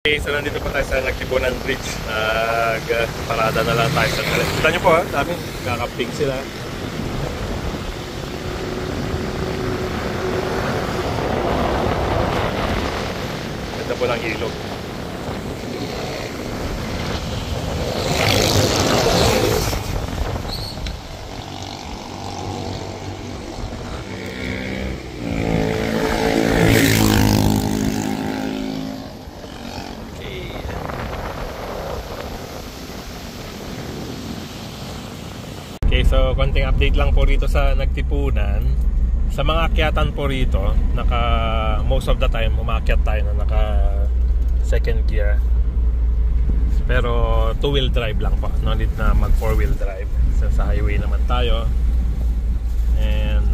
Okay, so nandito po tayo sa Nagtipunan Bridge. Parada na lang tayo sa talit. Kita nyo po ha, dami. Kakapig sila. Ganda po ng ilog. Okay, so konting update lang po rito sa Nagtipunan. Sa mga akyatan po rito, most of the time umaakyat tayo na naka second gear. Pero 2-wheel drive lang po. No need na mag 4-wheel drive. So, sa highway naman tayo. And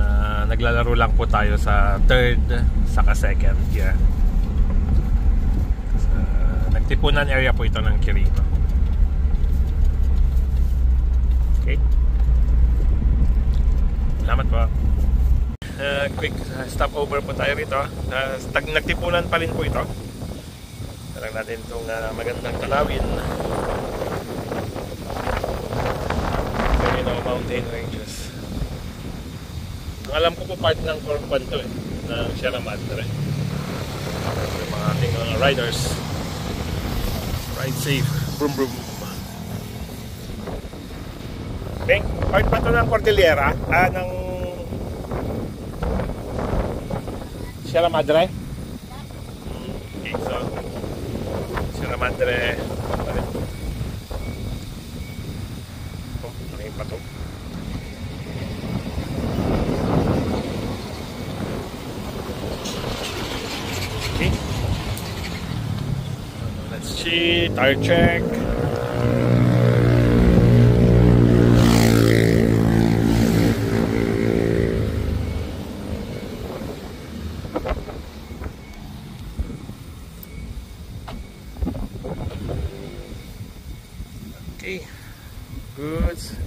naglalaro lang po tayo sa third saka second gear. Sa Nagtipunan area po ito ng Quirino. Okay. Salamat po. Quick stopover po tayo rito. Nagtipunan pa rin po ito. Tarang natin itong magandang tanawin. Quirino Mountain Ranges. Ang alam ko po part ng Corpan to ng Sierra Madre. So, mga ating mga riders, ride safe. Brum brum. Okay, part pa ito ng Cordillera, ng Sierra Madre. Okay, so Sierra Madre. Oh, laking pato. Okay. Let's see, tire check. Okay, goods.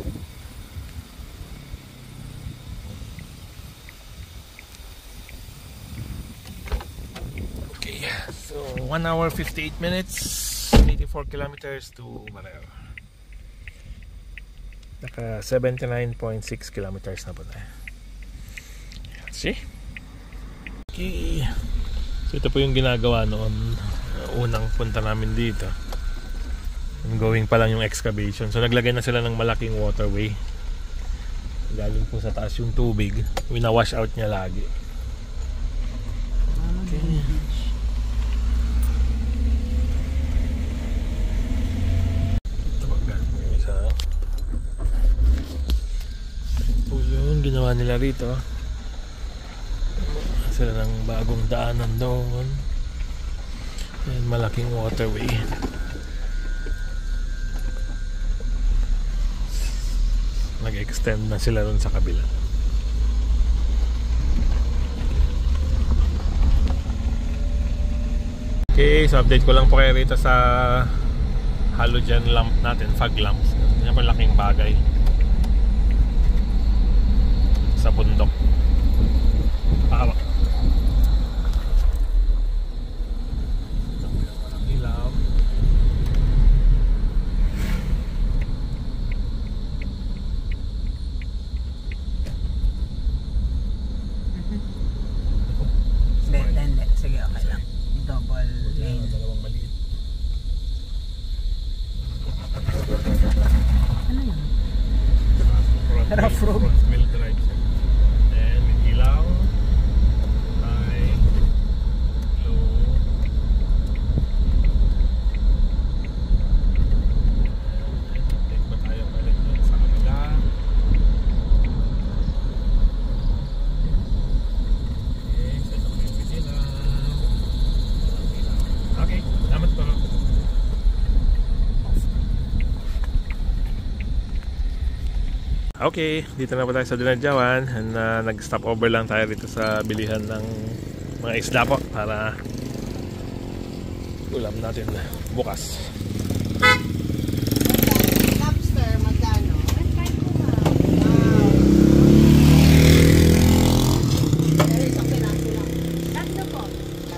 Okay, so 1 hour 58 minutes, 84 kilometers to Mareo. Naka 79.6 kilometers na po tayo. See? Okay. So ito po yung ginagawa noon unang punta namin dito. Going pa lang yung excavation. So naglagay na sila ng malaking waterway. Galing po sa taas yung tubig. Wina-wash out niya lagi. Okay. Ito yung ginawa nila rito. Sila ng bagong daanan doon. Ayan, malaking waterway. Nag-extend na sila dun sa kabila. Okay, so update ko lang po kayo rito sa halogen lamp natin, fog lamps. Yan po laking bagay sa bundok. Pakawak. Sige, okay lang. Double lane. Dalawang maliit. Ano yan? Rough road. Front-wheel drive siya. And with ilaw, high, low. Take ba tayo balik doon sa kabila? Okay, set up yung with ilaw. Okay, salamat po. Okay, dito na po tayo sa Dinadjawan. And nag-stop over lang tayo dito sa bilihan ng mga isda po para ulam natin bukas. Lobster, magkano?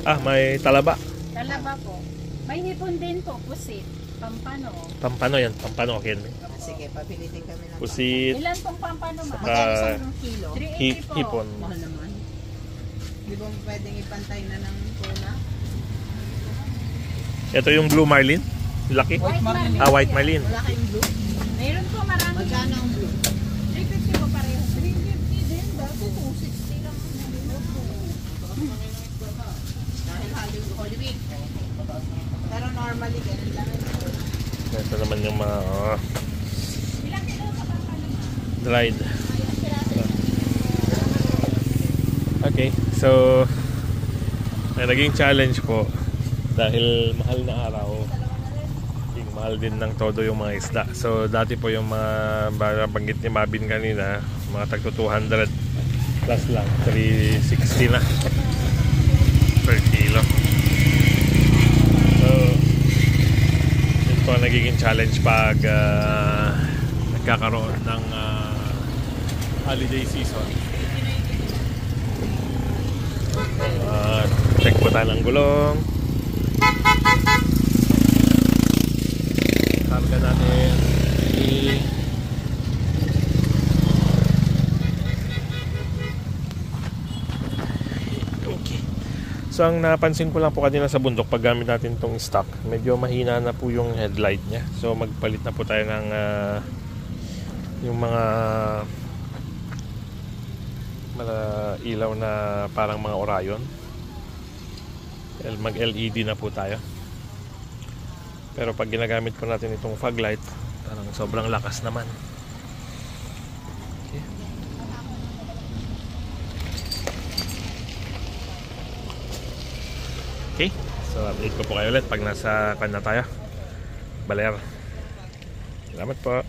Ah, may talaba. Talaba po. May hipon din po, pusit. Pampano. Pampano yan, pampano. Okay. Sige, papilitin kami ng Pusit, Ilan pong pampano ma? Magkano isang kilo? 380 po. hipon. Mahal naman. Di ba pwedeng ipantay na ng tuna? Ito yung blue marlin. Laki. White marlin. White marlin. Wala kayong blue? Mayroon po marami. Magkano ang blue? 350 po pareho. 350 din. Dati 260 lang. Dahil Holy Week. Pero normally, ganun lang. Ito naman yung mga Ilang kilo sa pampano ma? dried. Okay, so naging challenge po dahil mahal na araw. Yung mahal din ng todo yung mga isda. So dati po yung mga banggit ni Mabin kanina, mga tagto 200 plus lang, 360 na per kilo. So yun po ang nagiging challenge pag nagkakaroon ng holiday season. Check po tayo ng gulong. Karga natin. Okay. So ang napansin ko lang po kanina sa bundok pag gamit natin itong stock, medyo mahina na po yung headlight niya. So magpalit na po tayo ng yung mga ilaw na parang mga Orion. Mag LED na po tayo. Pero pag ginagamit po natin itong fog light, parang sobrang lakas naman. Okay. Okay. So update ko po kayo ulit pag nasa kan na tayo. Baler. Salamat po.